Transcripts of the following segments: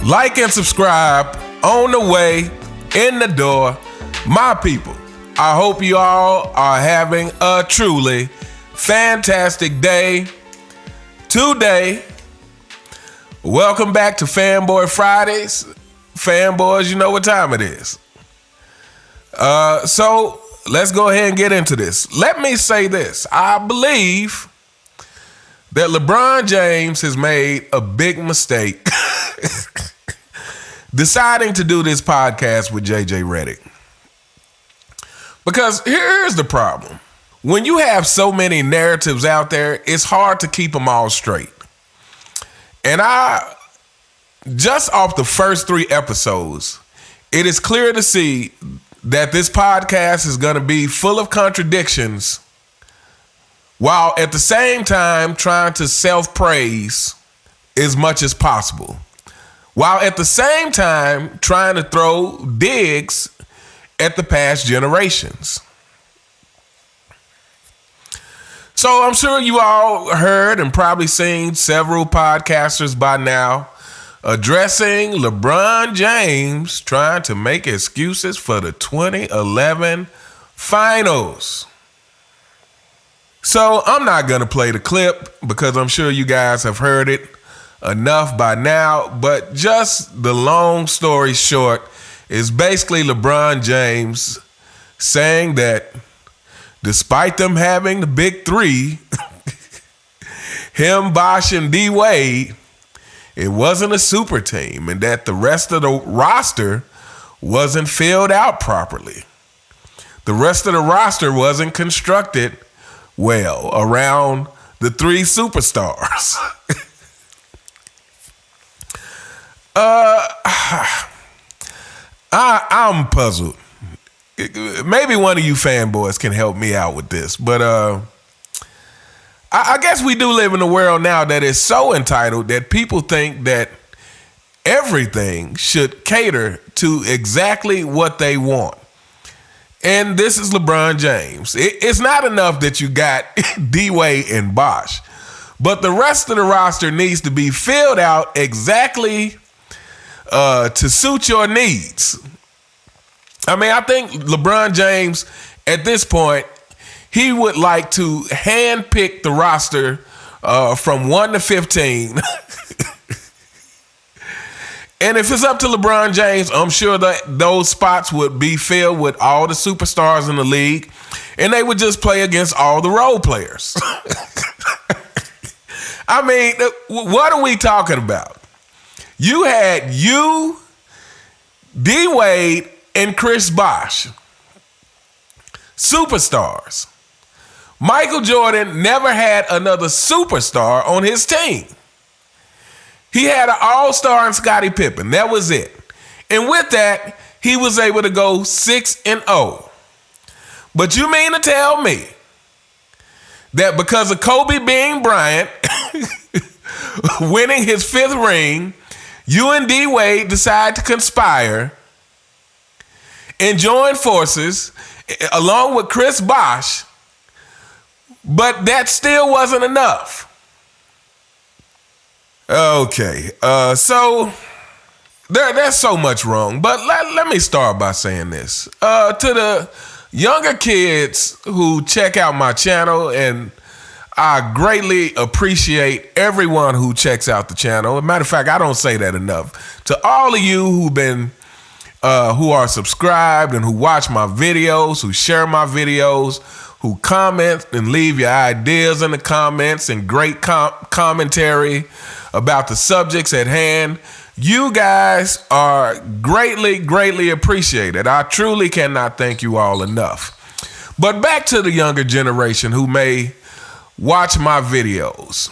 Like and subscribe on the way, in the door. My people, I hope you all are having a truly fantastic day today. Welcome back to Fanboy Fridays. Fanboys, you know what time it is. So let's go ahead and get into this. Let me say this. I believe that LeBron James has made a big mistake deciding to do this podcast with JJ Redick. Because here's the problem. When you have so many narratives out there, it's hard to keep them all straight. And just off the first 3 episodes, it is clear to see that this podcast is going to be full of contradictions while at the same time trying to self-praise as much as possible. While at the same time trying to throw digs at the past generations. So I'm sure you all heard and probably seen several podcasters by now addressing LeBron James trying to make excuses for the 2011 finals. So I'm not going to play the clip because I'm sure you guys have heard it enough by now, but just the long story short is basically LeBron James saying that despite them having the big 3, him, Bosh, and D-Wade, it wasn't a super team and that the rest of the roster wasn't filled out properly. The rest of the roster wasn't constructed well around the 3 superstars. I'm puzzled. Maybe one of you fanboys can help me out with this, but I guess we do live in a world now that is so entitled that people think that everything should cater to exactly what they want. And this is LeBron James. It's not enough that you got D-Wade and Bosh, but the rest of the roster needs to be filled out exactly to suit your needs. I mean, I think LeBron James, at this point, he would like to handpick the roster from 1 to 15. And if it's up to LeBron James, I'm sure that those spots would be filled with all the superstars in the league, and they would just play against all the role players. I mean, what are we talking about? You had D-Wade, and Chris Bosh, superstars. Michael Jordan never had another superstar on his team. He had an all-star in Scottie Pippen. That was it. And with that, he was able to go 6-0. But you mean to tell me that because of Kobe being Bryant winning his 5th ring, you and D-Wade decide to conspire and join forces along with Chris Bosh, but that still wasn't enough. Okay, so there's so much wrong, but let me start by saying this. To the younger kids who check out my channel, and I greatly appreciate everyone who checks out the channel. As a matter of fact, I don't say that enough. To all of you who are subscribed and who watch my videos, who share my videos, who comment and leave your ideas in the comments and great commentary about the subjects at hand. You guys are greatly, greatly appreciated. I truly cannot thank you all enough. But back to the younger generation who may watch my videos.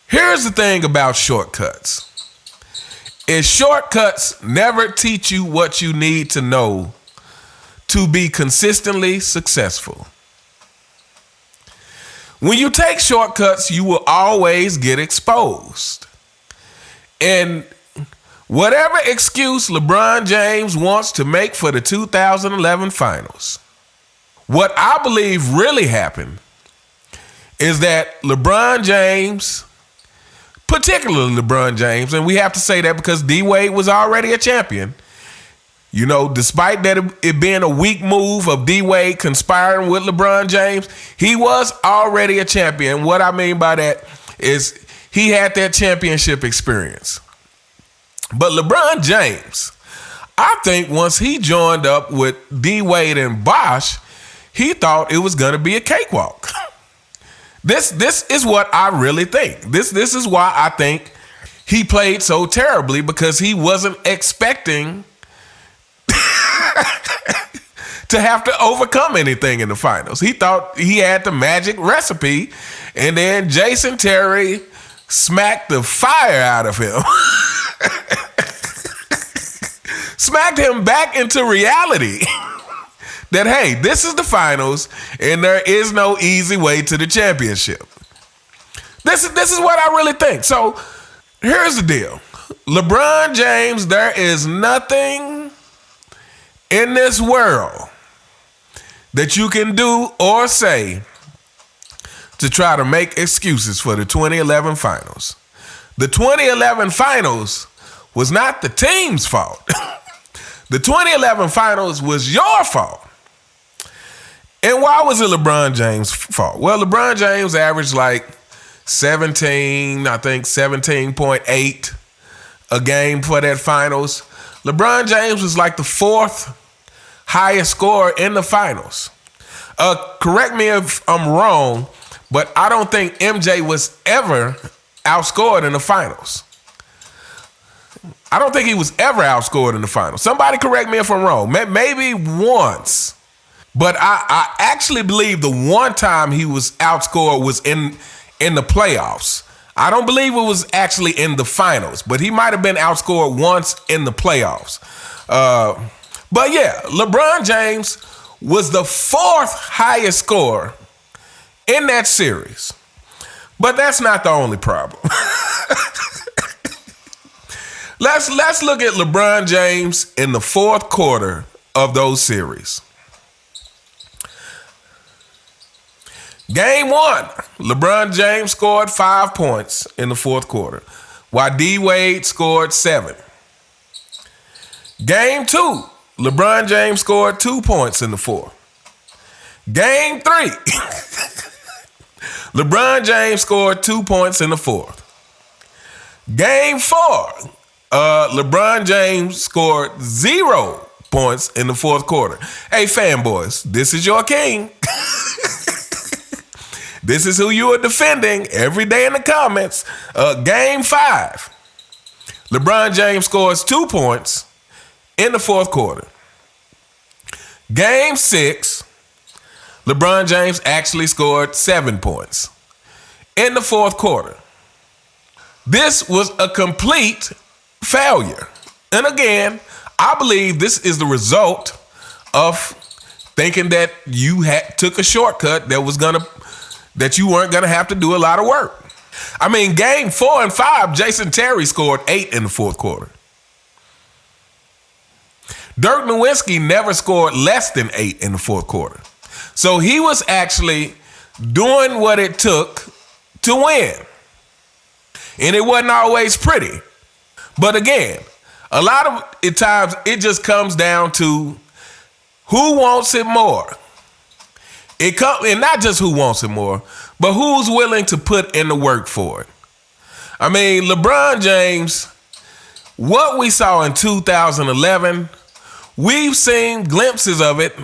Here's the thing about shortcuts. Is shortcuts never teach you what you need to know to be consistently successful. When you take shortcuts, you will always get exposed. And whatever excuse LeBron James wants to make for the 2011 finals, what I believe really happened is that LeBron James particularly LeBron James, and we have to say that because D-Wade was already a champion. You know, despite that it being a weak move of D-Wade conspiring with LeBron James, he was already a champion. What I mean by that is he had that championship experience. But LeBron James, I think once he joined up with D-Wade and Bosh, he thought it was going to be a cakewalk. This is what I really think. This is why I think he played so terribly, because he wasn't expecting to have to overcome anything in the finals. He thought he had the magic recipe, and then Jason Terry smacked the fire out of him. Smacked him back into reality. That, hey, this is the finals, and there is no easy way to the championship. This is what I really think. So here's the deal. LeBron James, there is nothing in this world that you can do or say to try to make excuses for the 2011 finals. The 2011 finals was not the team's fault. The 2011 finals was your fault. And why was it LeBron James' fault? Well, LeBron James averaged like 17.8 a game for that finals. LeBron James was like the fourth highest scorer in the finals. Correct me if I'm wrong, but I don't think MJ was ever outscored in the finals. I don't think he was ever outscored in the finals. Somebody correct me if I'm wrong. Maybe once. But I actually believe the one time he was outscored was in the playoffs. I don't believe it was actually in the finals, but he might have been outscored once in the playoffs. But yeah, LeBron James was the fourth highest scorer in that series. But that's not the only problem. Let's look at LeBron James in the fourth quarter of those series. Game 1, LeBron James scored 5 points in the fourth quarter, while D-Wade scored 7. Game 2, LeBron James scored 2 points in the fourth. Game 3, LeBron James scored 2 points in the fourth. Game 4, LeBron James scored 0 points in the fourth quarter. Hey, fanboys, this is your king. This is who you are defending every day in the comments. Game 5, LeBron James scores 2 points in the fourth quarter. Game 6, LeBron James actually scored 7 points in the fourth quarter. This was a complete failure. And again, I believe this is the result of thinking that you took a shortcut that you weren't going to have to do a lot of work. I mean, game 4 and 5, Jason Terry scored 8 in the fourth quarter. Dirk Nowitzki never scored less than 8 in the fourth quarter. So he was actually doing what it took to win. And it wasn't always pretty. But again, a lot of times it just comes down to who wants it more. And not just who wants it more, but who's willing to put in the work for it. I mean, LeBron James, what we saw in 2011, we've seen glimpses of it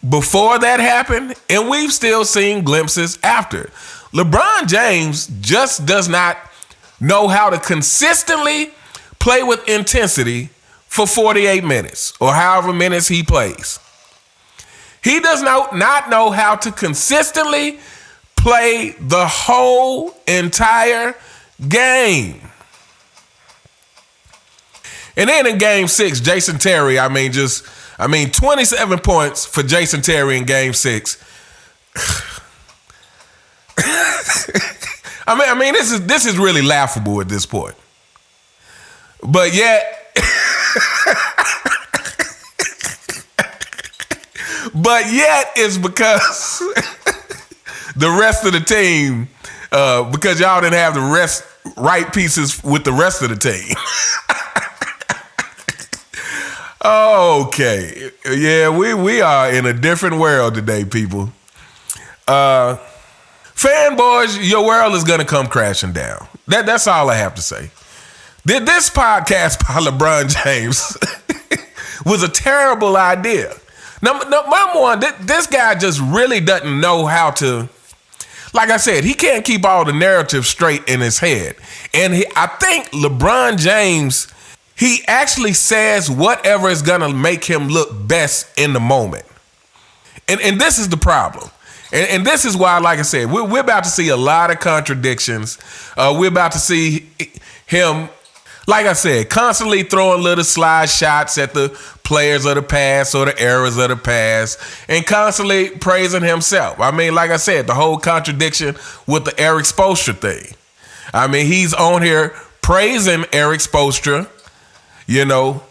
before that happened, and we've still seen glimpses after. LeBron James just does not know how to consistently play with intensity for 48 minutes or however minutes he plays. He does not know how to consistently play the whole entire game. And then in game 6, Jason Terry, 27 points for Jason Terry in game 6. This is really laughable at this point. But yet, it's because the rest of the team because y'all didn't have the right pieces with the rest of the team. Okay. Yeah, we are in a different world today, people. Fanboys, your world is going to come crashing down. That's all I have to say. This podcast by LeBron James was a terrible idea. Number one, this guy just really doesn't know how to, like I said, he can't keep all the narrative straight in his head. And I think LeBron James, he actually says whatever is going to make him look best in the moment. And this is the problem. And this is why, like I said, we're about to see a lot of contradictions. We're about to see him, like I said, constantly throwing little slide shots at the players of the past or the eras of the past and constantly praising himself. I mean, like I said, the whole contradiction with the Eric Spoelstra thing. I mean, he's on here praising Eric Spoelstra, you know,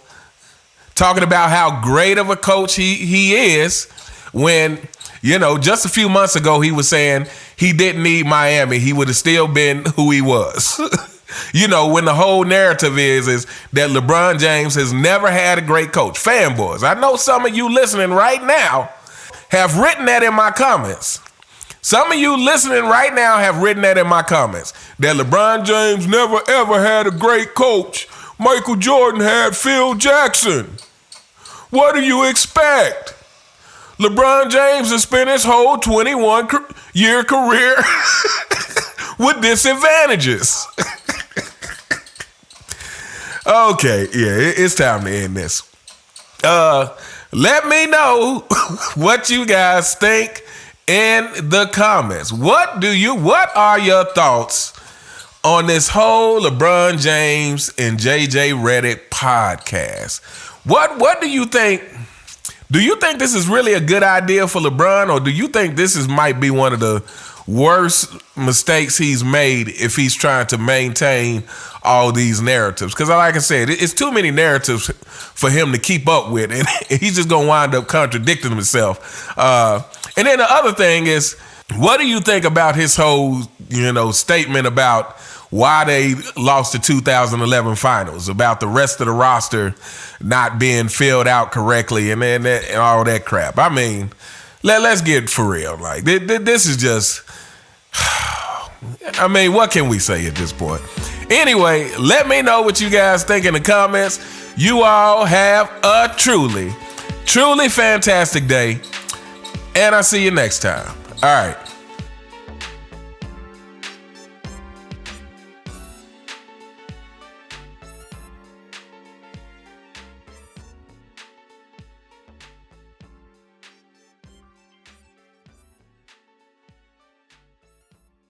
talking about how great of a coach he is when, you know, just a few months ago, he was saying he didn't need Miami. He would have still been who he was. You know, when the whole narrative is that LeBron James has never had a great coach. Fanboys, I know some of you listening right now have written that in my comments. Some of you listening right now have written that in my comments. That LeBron James never ever had a great coach. Michael Jordan had Phil Jackson. What do you expect? LeBron James has spent his whole 21-year career with disadvantages. Okay, yeah, it's time to end this. Let me know what you guys think in the comments. What are your thoughts on this whole LeBron James and JJ Redick podcast? What do you think? Do you think this is really a good idea for LeBron, or do you think this might be one of the worst mistakes he's made if he's trying to maintain all these narratives? Because like I said, it's too many narratives for him to keep up with, and he's just going to wind up contradicting himself. And then the other thing is, what do you think about his whole, statement about why they lost the 2011 finals, about the rest of the roster not being filled out correctly and all that crap? I mean, let's get for real. Like, this is just, I mean, what can we say at this point? Anyway, let me know what you guys think in the comments. You all have a truly, truly fantastic day, and I'll see you next time. All right.